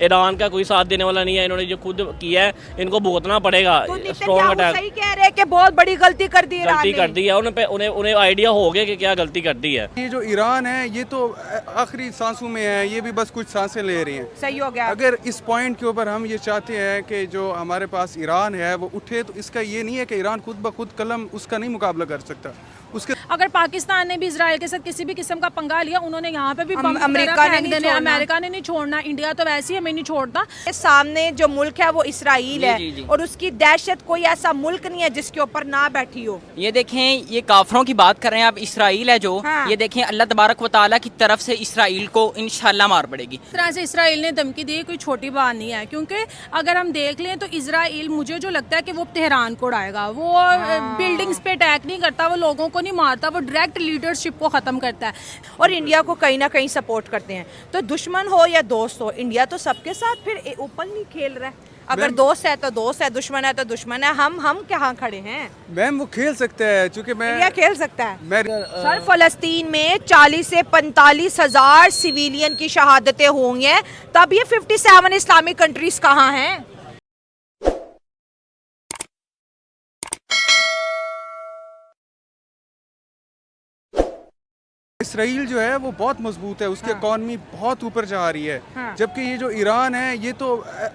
Iran का कोई साथ देने वाला नहीं है। इन्होंने जो खुद किया है इनको भुगतना पड़ेगा। तो स्ट्रॉन्ग अटैक सही कह रहे हैं कि बहुत बड़ी गलती कर दी गलती कर दी है उन्हें आइडिया हो गया कि क्या गलती कर दी है। ये जो ईरान है ये तो आखिरी सांसों में है, ये भी बस कुछ सांसें ले रही हैं। सही हो गया। अगर इस पॉइंट के ऊपर हम ये चाहते हैं कि जो हमारे पास ईरान है वो उठे, तो इसका ये नहीं है कि ईरान खुद ब खुद कलम उसका नहीं मुकाबला कर सकता। उसके अगर पाकिस्तान ने भी इजराइल के साथ किसी भी किस्म का पंगा लिया, उन्होंने यहाँ पे भी बम अमेरिका ने नहीं छोड़ना। अमेरिका ने नहीं छोड़ना, इंडिया तो वैसे ही हमें नहीं छोड़ता। सामने जो मुल्क है वो इसराइल है जी। और उसकी दहशत कोई ऐसा मुल्क नहीं है जिसके ऊपर ना बैठी हो। ये देखें, ये काफरों की बात कर रहे हैं आप, इसराइल है जो हाँ। ये देखें अल्लाह तबारक व तआला की तरफ से इसराइल को इंशाल्लाह मार पड़ेगी। इस तरह से इसराइल ने धमकी दी, कोई छोटी बात नहीं है, क्योंकि अगर हम देख लें तो इसराइल मुझे जो लगता है कि वो तेहरान को उड़ाएगा। वो बिल्डिंग्स पे अटैक नहीं करता, वो लोगों को नहीं मारता, वो डायरेक्ट लीडरशिप को खत्म करता है और इंडिया को कहीं ना कहीं सपोर्ट करते हैं। तो दुश्मन हो या दोस्त हो, इंडिया तो सबके साथ फिर ओपनली खेल रहा है। अगर दोस्त है तो दोस्त है, दुश्मन है तो दुश्मन है। हम कहाँ खड़े हैं? मैम वो खेल सकता है, चूंकि इंडिया खेल सकता है। मैं सर, फलस्तीन में 40 से 45 हजार सिविलियन की शहादतें हुई हैं, तब ये 57 इस्लामिक कंट्रीज कहाँ हैं? इसराइल जो है वो बहुत मजबूत है, उसकी इकॉनमी बहुत ऊपर जा रही है। हाँ। जबकि ये जो ईरान है ये तो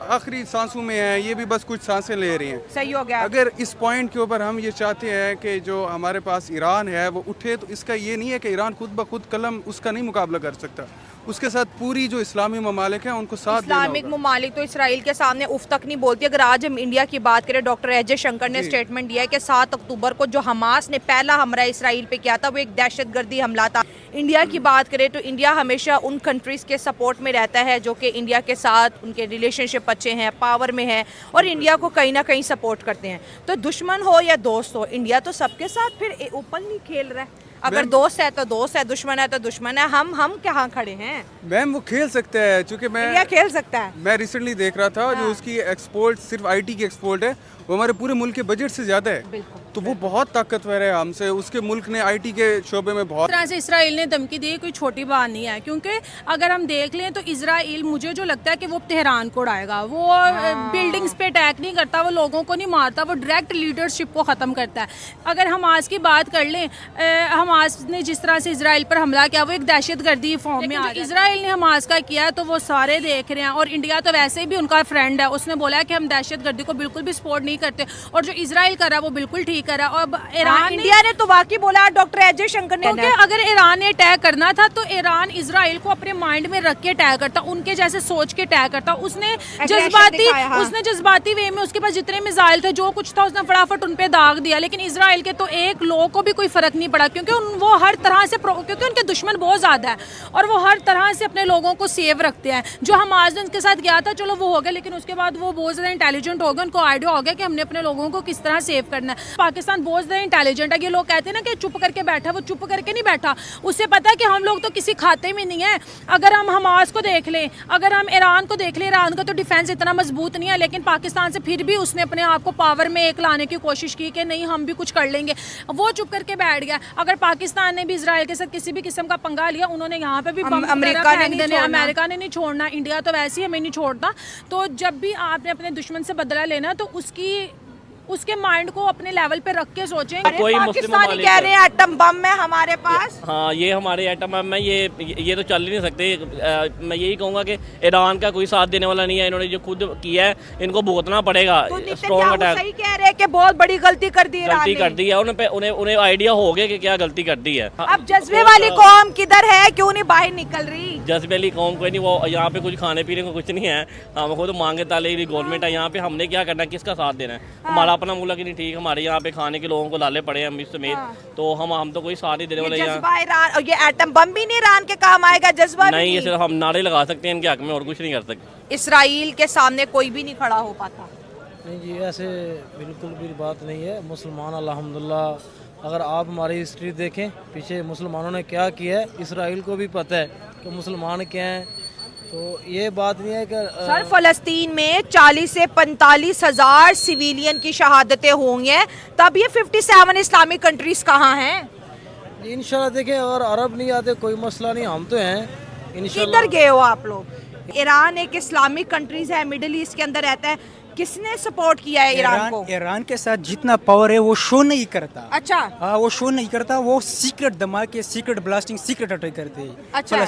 आखिरी सांसों में है, ये भी बस कुछ सांसें ले रही हैं। सही हो गया। अगर इस पॉइंट के ऊपर हम ये चाहते हैं कि जो हमारे पास ईरान है वो उठे, तो इसका ये नहीं है कि ईरान खुद ब खुद कलम उसका नहीं मुकाबला कर सकता। उसके साथ पूरी जो इस्लामी ममालिक हैं उनको साथ देना इस्लामिक होगा। ममालिक तो इसराइल के सामने उफ तक नहीं बोलती। अगर आज हम इंडिया की बात करें, डॉक्टर अजय शंकर ने स्टेटमेंट दिया है कि 7 अक्टूबर को जो हमास ने पहला हमला इसराइल पे किया था वो एक दहशतगर्दी हमला था। इंडिया की बात करें तो इंडिया हमेशा उन कंट्रीज़ के सपोर्ट में रहता है जो कि इंडिया के साथ उनके रिलेशनशिप अच्छे हैं, पावर में है और इंडिया को कहीं ना कहीं सपोर्ट करते हैं। तो दुश्मन हो या दोस्त हो, इंडिया तो सबके साथ फिर ओपनली खेल रहा है। अगर दोस्त है तो दोस्त है, दुश्मन है तो दुश्मन है। हम कहाँ खड़े हैं? मैम वो खेल सकता है, चूंकि इंडिया खेल सकता है। मैं रिसेंटली देख रहा था जो उसकी एक्सपोर्ट सिर्फ आईटी की एक्सपोर्ट है वो हमारे पूरे मुल्क के बजट से ज्यादा है। तो वो बहुत ताकतवर है हमसे। उसके मुल्क ने आईटी के शोबे में बहुत इस तरह से इसराइल ने धमकी दी, कोई छोटी बात नहीं है, क्योंकि अगर हम देख लें तो इसराइल मुझे जो लगता है कि वो तेहरान को उड़ाएगा। वो बिल्डिंग्स पे अटैक नहीं करता, वो लोगों को नहीं मारता, वो डायरेक्ट लीडरशिप को खत्म करता है। अगर हमास की बात कर लें, हमास ने जिस तरह से इसराइल पर हमला किया वो एक दहशतगर्दी फॉर्म में इसराइल ने हमास का किया तो वो सारे देख रहे हैं और इंडिया तो वैसे भी उनका फ्रेंड है। उसने बोला है कि हम दहशतगर्दी को बिल्कुल भी सपोर्ट नहीं करते और जो इसराइल कर रहा है वो बिल्कुल ठीक कर रहा है। और ईरान इंडिया ने तो वाकई बोला, डॉक्टर अजय शंकर ने, क्योंकि अगर ईरान ने अटैक करना था तो ईरान इसराइल को अपने माइंड में रख के अटैक करता, उनके जैसे सोच के अटैक करता। उसने जज्बाती वे में उसके पास जितने मिसाइल थे जो कुछ था उसने फटाफट उन पे दाग दिया। लेकिन इसराइल के तो एक लोग को भी कोई फर्क नहीं पड़ा, क्योंकि वो हर तरह से क्योंकि उनके दुश्मन बहुत ज्यादा है और वो हर तरह से अपने लोगों को सेव रखते हैं। जो हमास ने उनके साथ गया था चलो वो हो गया, लेकिन उसके बाद वो बहुत ज्यादा इंटेलिजेंट हो गए, उनको आइडिया हो गया कि हमने अपने लोगों को किस तरह सेव करना है। पाकिस्तान बहुत ज्यादा इंटेलिजेंट है। ये लोग कहते हैं ना कि चुप करके बैठा, वो चुप करके नहीं बैठा। उसे पता है कि हम लोग तो किसी खाते में नहीं है। अगर हम हमास को देख लें, अगर हम ईरान को देख लें, ईरान का तो डिफेंस इतना मजबूत नहीं है, लेकिन पाकिस्तान से फिर भी उसने अपने आप को पावर में एक लाने की कोशिश की कि नहीं हम भी कुछ कर लेंगे। वो चुप करके बैठ गया। अगर पाकिस्तान ने भी इसराइल के साथ किसी भी किस्म का पंगा लिया, उन्होंने यहाँ पे भी अमेरिका ने नहीं छोड़ना, इंडिया तो वैसे ही हमें नहीं छोड़ता। तो जब भी आपने अपने दुश्मन से बदला लेना तो उसके माइंड को अपने लेवल पे रख के सोचें। कोई पाकिस्तानी कह रहे हैं एटम बम है हमारे पास। हाँ, ये हमारे एटम बम है, ये तो चल ही नहीं सकते। मैं यही कहूँगा कि ईरान का कोई साथ देने वाला नहीं है। इन्होंने जो खुद किया है इनको भुगतना पड़ेगा। स्ट्रॉन्ग अटैक सही कह रहे हैं कि बहुत बड़ी गलती कर दी है। उन्हें आइडिया हो गया कि क्या गलती कर दी है। अब जज्बे वाली कौम किधर है, क्यों नहीं बाहर निकल रही? जज्बे वाली कौम कोई नहीं, वो यहाँ पे कुछ खाने पीने को कुछ नहीं है। हम खुद मांगे ताले गवर्नमेंट है यहाँ पे, हमने क्या करना है, किसका साथ देना है? हमारा अपना मुल्क नहीं ठीक, हमारे यहाँ पे खाने के लोगों को लाले पड़े हैं समेत। तो हम तो कोई साथ ही देने वाले यहाँ। ये एटम बम भी नहीं ईरान के काम आएगा, जज्बा नहीं। ये सिर्फ हम नारे लगा सकते हैं इनके हक में और कुछ नहीं कर सकते। इसराइल के सामने कोई भी नहीं खड़ा हो पाता। नहीं जी, ऐसे बिल्कुल भी बात नहीं है। मुसलमान अल्हम्दुलिल्लाह, अगर आप हमारी हिस्ट्री देखें पीछे मुसलमानों ने क्या किया है, इसराइल को भी पता है कि मुसलमान क्या हैं। तो ये बात नहीं है कि सर, फलस्तीन में 40 से 45 हजार सिविलियन की शहादतें हुई हैं, तब ये 57 इस्लामिक कंट्रीज कहाँ हैं? इंशाल्लाह देखें, अगर अरब नहीं आते कोई मसला नहीं, हम तो हैं इंशाल्लाह। किधर गए हो आप लोग? ईरान एक इस्लामिक कंट्रीज है, मिडिल ईस्ट के अंदर रहता है, किसने सपोर्ट किया है ईरान को? ईरान के साथ जितना पावर है वो शो नहीं करता। अच्छा। हाँ, वो शो नहीं करता, वो सीक्रेट धमाके, सीक्रेट ब्लास्टिंग, सीक्रेट अटैक करते हैं अच्छा।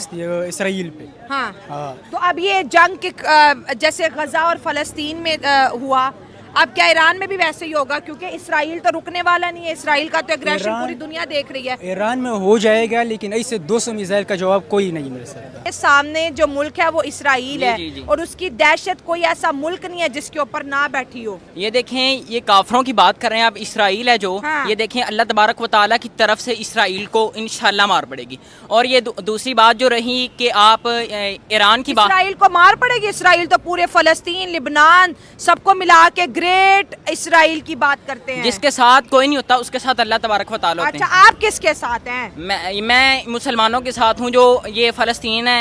इसराइल पे। हाँ। हाँ। तो अब ये जंग के जैसे गजा और फलस्तीन में हुआ, अब क्या ईरान में भी वैसे ही होगा? क्योंकि इसराइल तो रुकने वाला नहीं है, इसराइल का तो एग्रेशन पूरी दुनिया देख रही है। ईरान में हो जाएगा, लेकिन ऐसे 200 मिसाइल का जवाब कोई नहीं मिल सकता। सामने जो मुल्क है वो इसराइल है, जी, जी। और उसकी दहशत कोई ऐसा मुल्क नहीं है जिसके ऊपर ना बैठी हो। ये देखें, ये काफरों की बात कर रहे हैं आप, इसराइल है जो, हाँ। ये देखें अल्लाह तबारक व तआला की तरफ से इसराइल को इंशाल्लाह मार पड़ेगी। और ये दूसरी बात जो रही कि आप ईरान की बात, इसराइल को मार पड़ेगी। इसराइल तो पूरे फलस्तीन, लिबनान सबको मिला के ग्रेट इसराइल की बात करते हैं। जिसके साथ कोई नहीं होता उसके साथ अल्लाह तबारक व तआला होते अच्छा, हैं। आप किसके साथ हैं? मैं मुसलमानों के साथ हूँ। जो ये फ़लस्तीन है,